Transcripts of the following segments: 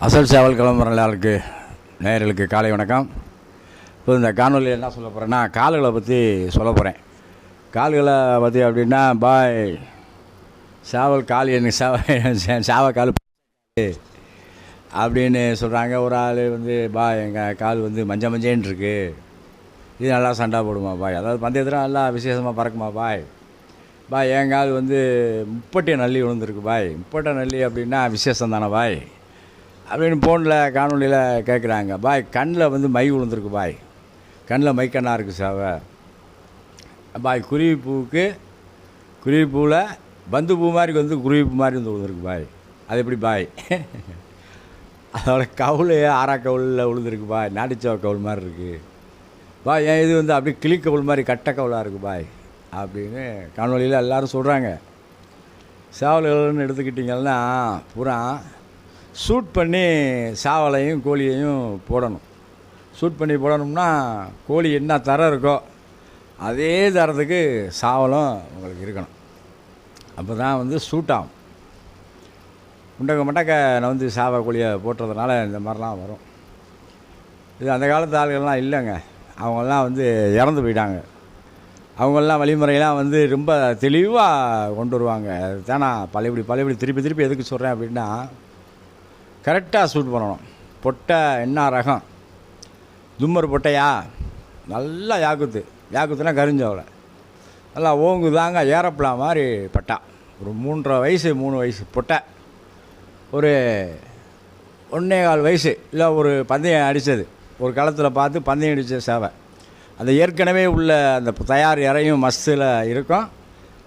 அசல் சேவல் கிளம்புறவர்களுக்கு நேயர்களுக்கு காலை வணக்கம். இப்போ இந்த காணொலியில் என்ன சொல்ல போகிறேன்னா, கால்களை பற்றி சொல்ல போகிறேன். கால்களை பற்றி அப்படின்னா, பாய் சேவல் கால் எனக்கு சேவல் கால் அப்படின்னு சொல்கிறாங்க. ஒரு ஆள் பாய் எங்கள் கால் மஞ்சேன்னு இருக்குது, இது நல்லா சண்டை போடுமா பாய், அதாவது பந்தயத்தில் நல்லா விசேஷமாக பறக்குமா பாய். பாய் என் கால் முப்பட்டை நல்லி விழுந்துருக்கு பாய். முப்பட்டை நல்லி அப்படின்னா விசேஷம் தானே பாய் அப்படின்னு ஃபோனில் காணொலியில் கேட்குறாங்க. பாய் கண்ணில் மை விழுந்துருக்கு பாய், கண்ணில் மைக்கண்ணா இருக்குது சாவை பாய். குருவி பூவில் பந்து பூ மாதிரி குருவி பூ மாதிரி விழுந்துருக்கு பாய். அது எப்படி பாய்? அதோட கவுள் ஆறா கவுளில் விழுந்துருக்கு பாய், நாட்டுச்சவ கவுள் மாதிரி இருக்குது பாய். ஏன் இது அப்படியே கிளி கவுள் மாதிரி கட்டை கவுளாக இருக்குது பாய் அப்படின்னு காணொலியில் எல்லோரும் சொல்கிறாங்க. சேவல்கள்னு எடுத்துக்கிட்டிங்கன்னா பூரா ஷூட் பண்ணி சேவலையும் கோழியையும் போடணும். ஷூட் பண்ணி போடணும்னா கோழி என்ன தரம் இருக்கோ அதே தரத்துக்கு சேவலும் உங்களுக்கு இருக்கணும். அப்போ தான் ஷூட் ஆகும். முண்டக்க நான் சேவை கோழியை போட்டுறதுனால இந்த மாதிரிலாம் வரும். இது அந்த காலத்து ஆளுகள்லாம் இல்லைங்க, அவங்கெல்லாம் இறந்து போயிட்டாங்க. அவங்கெல்லாம் வழிமுறையெல்லாம் ரொம்ப தெளிவாக கொண்டு வருவாங்க. தானே பழையபடி திருப்பி எதுக்கு சொல்கிறேன் அப்படின்னா, கரெக்டாக ஷூட் பண்ணணும். பொட்டை என்ன ரகம், தும்மர் பொட்டையா, நல்லா யாக்குத்துனா கரிஞ்சவளை நல்லா ஓங்குதாங்க, ஏறப்பலாம் மாதிரி பட்டா. ஒரு 3.5 வயசு பொட்டை, ஒரு 1.25 வயசு இல்லை ஒரு பந்தயம் அடித்தது, ஒரு களத்தில் பார்த்து பந்தயம் அடித்த சேவை. அந்த ஏற்கனவே உள்ள அந்த தயார் இறையும் மஸ்தில் இருக்கும்.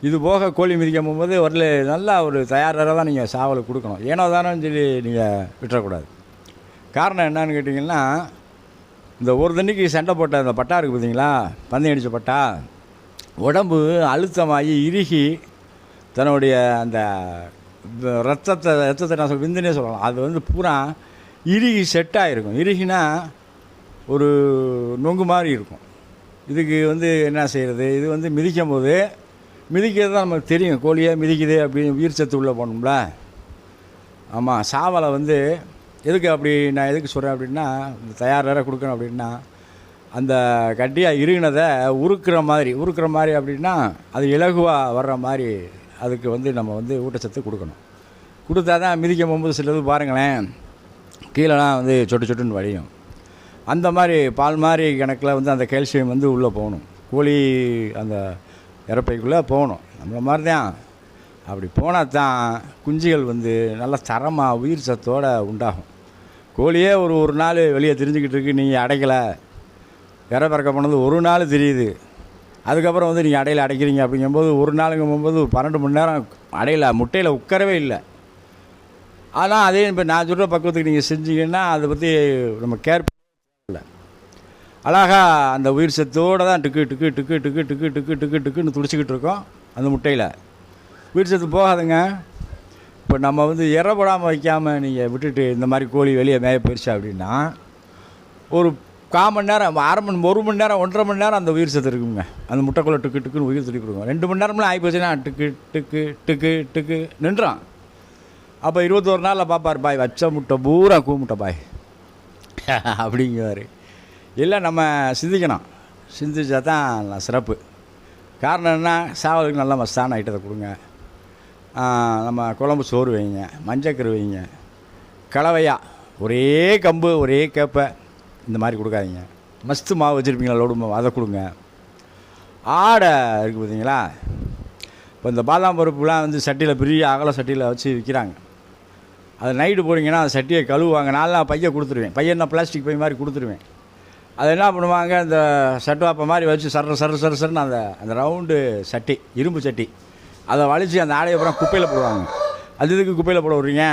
இது போக கோழி மிதிக்கும் போகும்போது ஒரு நல்லா ஒரு தயார் இறை தான் நீங்கள் சேவலுக்கு கொடுக்கணும். ஏனோ தானோன்னு சொல்லி நீங்கள் விட்டுறக்கூடாது. காரணம் என்னன்னு கேட்டிங்கன்னா, இந்த ஒரு தண்ணிக்கு சண்டை போட்ட அந்த பட்டா இருக்குது பார்த்தீங்களா, பந்தயம் அடித்த பட்டா, உடம்பு அழுத்தமாகி இறுகி தன்னுடைய அந்த ரத்தத்தை நான் விந்துனே சொல்லலாம், அது பூரா இறுகி செட்டாக இருக்கும். இறுகினா ஒரு நொங்கு மாதிரி இருக்கும். இதுக்கு என்ன செய்கிறது, இது மிதிக்கும் போது மிதிக்கிறது தான் நமக்கு தெரியும், கோழியை மிதிக்குது அப்படின்னு உயிர் சத்து உள்ளே போகணும்ல. ஆமாம், சாவலை எதுக்கு அப்படி நான் எதுக்கு சொல்கிறேன் அப்படின்னா, இந்த தயார் வேறு கொடுக்கணும் அப்படின்னா, அந்த கட்டியாக இருகினதை உருக்குற மாதிரி அப்படின்னா அது இலகுவாக வர்ற மாதிரி அதுக்கு நம்ம ஊட்டச்சத்து கொடுக்கணும். கொடுத்தா தான் மிதிக்க போகும்போது சிலது பாருங்களேன் கீழெலாம் சொட்டுன்னு வடியும். அந்த மாதிரி பால் மாதிரி கணக்கில் அந்த கால்சியம் உள்ளே போகணும், கோழி அந்த இறப்பைக்குள்ளே போகணும். நம்மளை மாதிரி தான். அப்படி போனால் தான் குஞ்சுகள் நல்ல தரமாக உயிர் சத்தோடு உண்டாகும். கோழியே ஒரு நாள் வெளியே தெரிஞ்சுக்கிட்டு இருக்கு, நீங்கள் அடைக்கலை, இற பறக்க போனது ஒரு நாள் தெரியுது, அதுக்கப்புறம் நீங்கள் அடையில் அடைக்கிறீங்க அப்படிங்கும்போது ஒரு நாளுங்கும் போகும்போது 12 மணி நேரம் அடையில் முட்டையில் உட்காரவே இல்லை. ஆனால் அதே இப்போ நான் சொல்கிற பக்குவத்துக்கு நீங்கள் செஞ்சீங்கன்னா அதை பற்றி நம்ம கேர் இல்லை. அழகாக அந்த உயிர் சத்தோடு தான் டுக்குன்னு துடிச்சிக்கிட்டு இருக்கோம் அந்த முட்டையில். உயிர் சத்து போகாதுங்க. இப்போ நம்ம இற போடாமல் வைக்காமல் நீங்கள் விட்டுட்டு இந்த மாதிரி கோழி வெளியே மேய போயிடுச்சு அப்படின்னா ஒரு 1/4 மணி நேரம், 1 மணி நேரம் 1.5 மணி நேரம் அந்த உயிர் சத்து இருக்குங்க. அந்த முட்டைக்குள்ளே டுக்குன்னு உயிர் துடி கொடுக்கும். 2 மணி நேரம்லாம் ஆகி போச்சுன்னா டுக்கு நின்றான். அப்போ 21 நாளில் பார்ப்பார், பாய் வச்ச முட்டை பூரா கூமுட்டை பாய் அப்படிங்குவார். இல்லை நம்ம சிந்திச்சா தான் சிறப்பு. காரணம் என்ன, சேவலுக்கு நல்லா மஸ்தான ஐட்டத்தை கொடுங்க. நம்ம குழம்பு சோறு வைங்க, மஞ்சக்கரு வைங்க, கலவையாக ஒரே கம்பு ஒரே கேப்பை இந்த மாதிரி கொடுக்காதீங்க. மஸ்து மாவு வச்சுருப்பீங்களா, லோடு மாவு, அதை கொடுங்க. ஆடை இருக்குது பார்த்தீங்களா, இப்போ இந்த பாதாம் பருப்புலாம் சட்டியில் பெரிய அகல சட்டியில் வச்சு விற்கிறாங்க. அது நைட்டு போனீங்கன்னா அந்த சட்டியை கழுவுவாங்க. நான்லாம் பையை கொடுத்துருவேன், பையன் நான் பிளாஸ்டிக் பை மாதிரி கொடுத்துருவேன். அது என்ன பண்ணுவாங்க, இந்த சட்டுவாப்பை மாதிரி வச்சு சர்ன்னு அந்த ரவுண்டு சட்டி, இரும்பு சட்டி, அதை வலித்து அந்த ஆடையை அப்புறம் குப்பையில் போடுவாங்க. அது இதுக்கு குப்பையில் போட விட்றீங்க,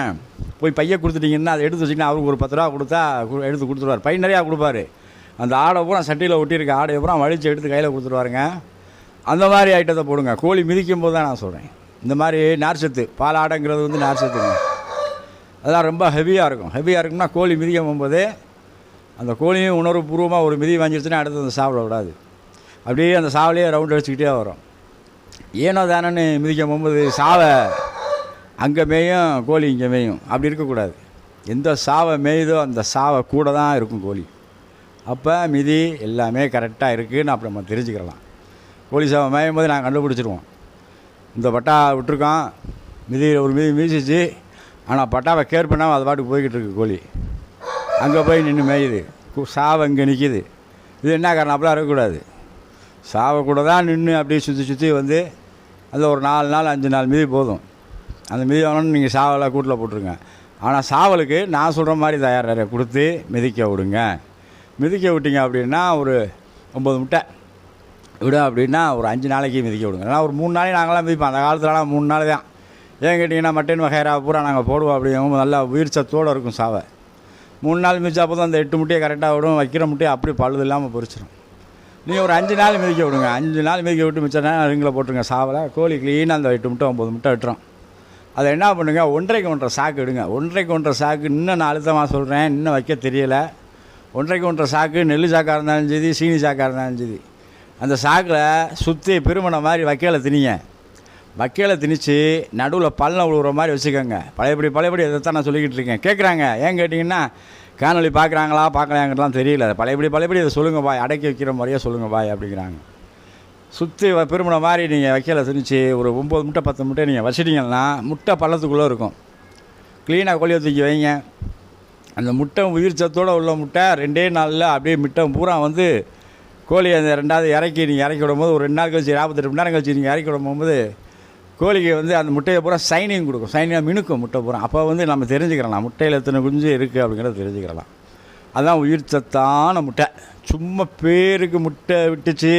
போய் பையை கொடுத்துட்டிங்கன்னா அதை எடுத்து வச்சிங்கன்னா அவருக்கு ஒரு 10 ரூபா கொடுத்தா எடுத்து கொடுத்துருவார். பை நிறையா கொடுப்பாரு. அந்த ஆடை பூரா சட்டியில் ஒட்டியிருக்க ஆடையை பூரா வலித்து எடுத்து கையில் கொடுத்துருவாருங்க. அந்த மாதிரி ஐட்டத்தை போடுங்க. கோழி மிதிக்கும் போது தான் நான் சொல்கிறேன். இந்த மாதிரி நார்ச்சத்து, பால் ஆடைங்கிறது நார்ச்சத்துங்க, அதெல்லாம் ரொம்ப ஹெவியாக இருக்கும்னா கோழி மிதிக்கும் போகும்போது அந்த கோழியும் உணர்வுபூர்வமாக ஒரு மிதி வாங்கிடுச்சுன்னா அடுத்து அந்த சாவலை விடாது. அப்படியே அந்த சாவலையே ரவுண்ட் அடிச்சுக்கிட்டே வரும். ஏனோ தானேன்னு மிதிக்க போகும்போது சாவை அங்கே மேயும் கோழி இங்கே மேயும் அப்படி இருக்கக்கூடாது. எந்த சாவை மேயுதோ அந்த சாவை கூட தான் இருக்கும் கோழி. அப்போ மிதி எல்லாமே கரெக்டாக இருக்குதுன்னு அப்படி நம்ம தெரிஞ்சுக்கலாம். கோழி சாவை மேயும் போது நாங்கள் கண்டுபிடிச்சிருவோம். இந்த பட்டா விட்டுருக்கோம், ஒரு மிதி மீசிச்சு, ஆனால் பட்டாவை கேர் பண்ணாமல் அது பாட்டுக்கு போய்கிட்டு இருக்கு கோழி. அங்கே போய் நின்று மேயுது, சாவை இங்கே நிற்கிது. இது என்ன காரணம்? அப்படிலாம் இருக்கக்கூடாது. சாவை கூட தான் நின்று அப்படியே சுற்றி வந்து அதில் ஒரு 4 நாள் 5 நாள் மிதி போதும். அந்த மிதி வேணும்னு நீங்கள் சாவலை கூட்டில் போட்டுருங்க. ஆனால் சாவலுக்கு நான் சொல்கிற மாதிரி தயார் கொடுத்து மிதிக்க விடுங்க. மிதிக்க விட்டிங்க அப்படின்னா ஒரு 9 முட்டை விடும். அப்படின்னா ஒரு 5 நாளைக்கு மிதிக்க விடுங்க. ஏன்னா ஒரு 3 நாளைக்கு நாங்களாம் மிதிப்போம். அந்த காலத்துலலாம் 3 நாள் தான். ஏன் கேட்டிங்கன்னா மட்டன் வகைரா பூரா நாங்கள் போடுவோம். அப்படிங்கும் நல்லா உயிர் சத்தோடு இருக்கும் சாவை. 3 நாள் மிதிச்சா போதும் அந்த 8 முட்டையை கரெக்டாக விடும். வைக்கிற முட்டையை அப்படி பழுது இல்லாமல் பொரிச்சிடும். நீங்கள் ஒரு 5 நாள் மிதிக்க விடுங்க. 5 நாள் மிதிக்க விட்டு மிச்சம் ரிங்கில் போட்டுருங்க சாவில். கோழி க்ளீனாக அந்த 8 முட்டை 9 முட்டை விட்டுரும். அதை என்ன பண்ணுங்க, 1.5 1/2 சாக்கு எடுங்க. 1.5 1/2 சாக்கு இன்னும் நான் அழுத்தமாக சொல்கிறேன், இன்னும் வைக்க தெரியலை. 1.5 1/2 சாக்கு நெல் சாக்காக இருந்தாலும் சரி, சீனி சாக்காக இருந்தாலும் சரி, அந்த சாக்கில் சுற்றி பெருமனை மாதிரி வைக்கலை திணிங்க. வைக்கலை திணிச்சு நடுவில் பள்ளம் விழுகிற மாதிரி வச்சுக்கோங்க. பழையபடி இதைத்தான் நான் சொல்லிக்கிட்டு இருக்கேன். கேட்குறாங்க, ஏன் கேட்டிங்கன்னா காணொலி பார்க்குறாங்களா பார்க்கலாங்கிறதுலாம் தெரியல. பழையபடி இதை சொல்லுங்கள் பாய், அடக்கி வைக்கிற மாதிரியே சொல்லுங்கள் பாய் அப்படிங்கிறாங்க. சுற்றி பெருமனை மாதிரி நீங்கள் வைக்கலை திணிச்சு ஒரு 9 முட்டை 10 முட்டை நீங்கள் வச்சிட்டிங்கன்னா முட்டை பள்ளத்துக்குள்ளே இருக்கும். க்ளீனாக கோழியை தூக்கி வைங்க. அந்த முட்டை உயிர் சத்தோடு உள்ள முட்டை 2 நாளில் அப்படியே முட்டை பூரா வந்து கோழி அந்த 2வது நீங்கள் இறக்கி விடும்போது ஒரு 2 நாள் கழிச்சு 48 மணி நேரம் கழிச்சு நீங்கள் இறக்கி விடும்போது கோழிக்கு வந்து அந்த முட்டையை பூரா சைனிங் கொடுக்கும். சைனிங்காக மினுக்கும் முட்டை பூரா. அப்போ வந்து நம்ம தெரிஞ்சுக்கலாம் முட்டையில் எத்தனை குஞ்சு இருக்குது அப்படிங்கிறத தெரிஞ்சுக்கலாம். அதுதான் உயிர் சத்தான முட்டை. சும்மா பேருக்கு முட்டை விட்டுச்சு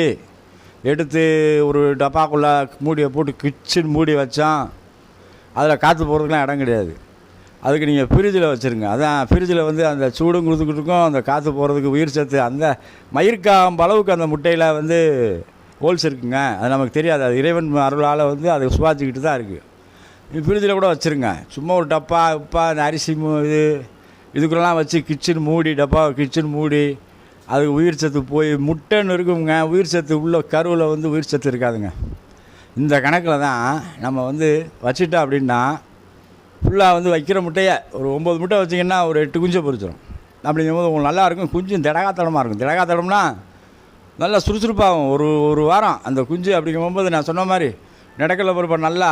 எடுத்து ஒரு டப்பாக்குள்ளே மூடியை போட்டு கிச்சன் மூடி வச்சான், அதில் காற்று போகிறதுக்கெலாம் இடம் கிடையாது. அதுக்கு நீங்கள் ஃப்ரிட்ஜில் வச்சுருங்க. அதான் ஃப்ரிட்ஜில் வந்து அந்த சூடும் கொடுத்துக்கிட்டு இருக்கும், அந்த காற்று போகிறதுக்கு உயிர் சத்து அந்த மயிர்காம்பு அளவுக்கு அந்த முட்டையில் வந்து ஹோல்ஸ் இருக்குங்க. அது நமக்கு தெரியாது. அது இறைவன் அருளால் வந்து அதை சுவாச்சிக்கிட்டு தான் இருக்குது. ஃப்ரிட்ஜில் கூட வச்சுருங்க. சும்மா ஒரு டப்பா உப்பா அந்த அரிசி இதுக்குள்ளெல்லாம் வச்சு கிச்சன் மூடி கிச்சன் மூடி அதுக்கு உயிர் சத்து போய் முட்டைன்னு இருக்குங்க. உயிர் சத்து உள்ள கருவில் வந்து உயிர் சத்து இருக்காதுங்க. இந்த கணக்கில் தான் நம்ம வந்து வச்சுட்டோம் அப்படின்னா ஃபுல்லாக வந்து வைக்கிற முட்டையை ஒரு 9 முட்டை வச்சிங்கன்னா ஒரு 8 குஞ்சை பொரிச்சிடும். அப்படிங்கும்போது உங்களுக்கு நல்லாயிருக்கும். குஞ்சு திடகாத்தடமாக இருக்கும். திடகாத்தடம்னா நல்லா சுறுசுறுப்பாகும். ஒரு வாரம் அந்த குஞ்சு அப்படிங்கும்போது நான் சொன்ன மாதிரி நடக்கல பொறுப்பை நல்லா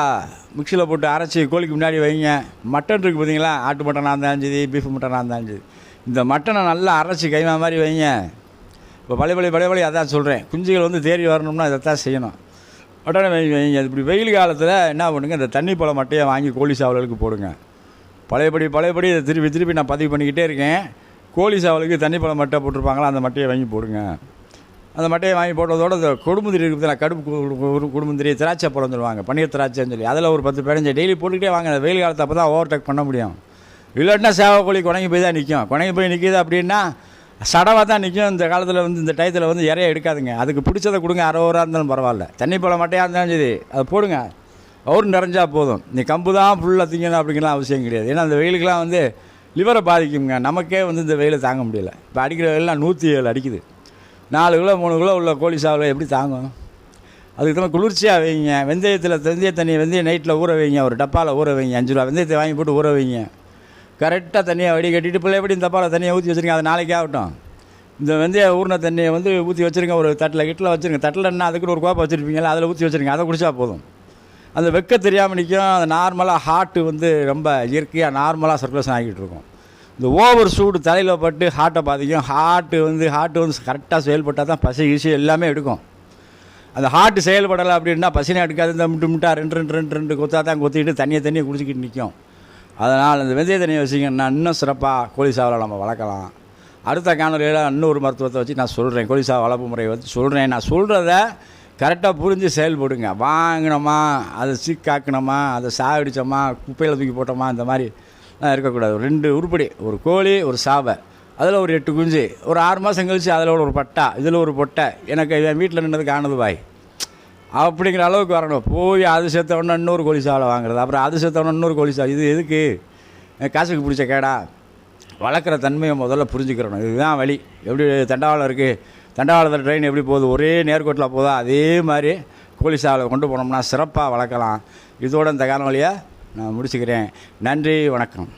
மிக்சியில் போட்டு அரைச்சி கோழிக்கு முன்னாடி வைங்க. மட்டன் இருக்குது பார்த்தீங்களா, ஆட்டு மட்டனாக இருந்தாலும் சரி, பீஃப் மட்டனாக இருந்தாலும் சரி, இந்த மட்டனை நல்லா அரைச்சி கைமா மாதிரி வைங்க. இப்போ பழைய அதான் சொல்கிறேன். குஞ்சுகள் வந்து தேறி வரணும்னா இதைத்தான் செய்யணும். மட்டனை வைங்க. இப்படி வெயில் காலத்தில் என்ன பண்ணுங்க, இந்த தண்ணி பழ மட்டையை வாங்கி கோழி சாவலுக்கு போடுங்க. பழையபடி இதை திருப்பி நான் பதிவு பண்ணிக்கிட்டே இருக்கேன். கோழி சாவலுக்கு தண்ணி பழ மட்டை போட்டிருப்பாங்களா, அந்த மட்டையை வாங்கி போடுங்க. அந்த மட்டையை வாங்கி போட்டதோட இந்த கொடுமுந்திரி இருக்குது, கடுப்பு கொடுமுந்திரி, திராட்சை பழம் சொல்லுவாங்க, பன்னீர் திராட்சைன்னு சொல்லி, அதில் ஒரு 10 15 டெய்லி போட்டுக்கிட்டே வாங்க. வெயில் காலத்தை அப்போ தான் ஓவர்டேக் பண்ண முடியும். இல்லாட்டினா சேவை கோழி குணங்கி போய் தான் நிற்கும். குணங்கி போய் நிற்கிது அப்படின்னா சடவாக தான் நிற்கும். இந்த காலத்தில் வந்து இந்த டயத்தில் வந்து இறைய எடுக்காதுங்க. அதுக்கு பிடிச்சதை கொடுங்க. 60 ரூபா இருந்தாலும் பரவாயில்ல. தண்ணி பழம் மட்டையாக இருந்தாலும் சரி அதை போடுங்க. அவரும் நிறைஞ்சா போதும். நீ கம்பு தான் ஃபுல்லாக திங்கணும் அப்படிங்கலாம் அவசியம் கிடையாது. ஏன்னா அந்த வெயிலுக்கெலாம் வந்து லிவரை பாதிக்குங்க. நமக்கே வந்து இந்த வெயிலை தாங்க முடியல. இப்போ அடிக்கிற வெயிலாம் 107 அடிக்குது. 4 கிலோ 3 கிலோ உள்ள கோழி சாவில் எப்படி தாங்கும்? அதுக்கு தான் குளிர்ச்சியாக வைங்க. வெந்தய நைட்டில் ஊற வைங்க. ஒரு டப்பாவில் ஊற வைங்க. 5 ரூபா வெந்தயத்தை வாங்கி போட்டு ஊற வைங்க. கரெக்டாக தண்ணியை வடிகட்டிட்டு பிள்ளை எப்படி இந்த டப்பாவில் தண்ணியை ஊற்றி வச்சுருங்க. அது நாளைக்கே ஆகட்டும். இந்த வெந்தய ஊறின தண்ணியை வந்து ஊற்றி வச்சுருங்க. ஒரு கிட்டில் வச்சுருங்க. தட்டில் என்ன அதுக்குன்னு ஒரு கோப்பை வச்சுருப்பீங்களா, அதில் ஊற்றி வச்சுருங்க. அதை குடித்தா போதும். அந்த வெக்க தெரியாமல் நிற்கும். அது நார்மலாக ஹார்ட்டு வந்து ரொம்ப இயற்கையாக நார்மலாக சர்க்குலேஷன் ஆகிட்டு இருக்கும். இந்த ஓவர் சூடு தலையில் பட்டு ஹார்ட்டை பாதிக்கும். ஹார்ட்டு வந்து கரெக்டாக செயல்பட்டால் தான் பசி ஈஸி எல்லாமே எடுக்கும். அந்த ஹார்ட்டு செயல்படலை அப்படின்னா பசினே எடுக்காது. இந்த முட்டா 2 கொத்தா தான் கொத்திக்கிட்டு தண்ணியை குடிச்சிக்கிட்டு நிற்கும். அதனால் அந்த வெந்தய தண்ணியை வச்சிங்கன்னா இன்னும் சிறப்பாக கோழி சாவலை நம்ம வளர்க்கலாம். அடுத்த காணொலியில் இன்னொரு மருத்துவத்தை வச்சு நான் சொல்கிறேன். கோழி சாவ வளர்ப்பு முறையை வச்சு சொல்கிறேன். நான் சொல்கிறத கரெக்டாக புரிஞ்சு செயல்படுங்க. வாங்கினோமா, அதை சீக்காக்கணுமா, அதை சாவடித்தோமா, குப்பையில் தூக்கி போட்டோமா, இந்த மாதிரி இருக்கக்கூடாது. 2 உருப்படி, ஒரு கோழி ஒரு சாவை, அதில் ஒரு 8 குஞ்சு, ஒரு 6 மாதம் கழிச்சு அதில் ஒரு பட்டா, இதில் ஒரு பொட்டை, எனக்கு என் வீட்டில் நின்றதுக்கு ஆனது பாய் அப்படிங்கிற அளவுக்கு வரணும். போய் அது சேர்த்தவொன்னே இன்னொரு கோழி சாவலை வாங்குறது, அப்புறம் அது சேர்த்தவொன்னே இன்னொரு கோழி சாவல். இது எதுக்கு? காசுக்கு பிடிச்ச கேடா? வளர்க்குற தன்மையை முதல்ல புரிஞ்சுக்கிறணும். இதுதான் வழி. எப்படி தண்டவாளம் இருக்குது, தண்டவாளத்தில் ட்ரெயின் எப்படி போகுது, ஒரே நேர்கோட்டில் போதா, அதே மாதிரி கோழி சாவலை கொண்டு போனோம்னா சிறப்பாக வளர்க்கலாம். இதோட இந்த காணொலியை நான் முடிச்சுக்கிறேன். நன்றி, வணக்கம்.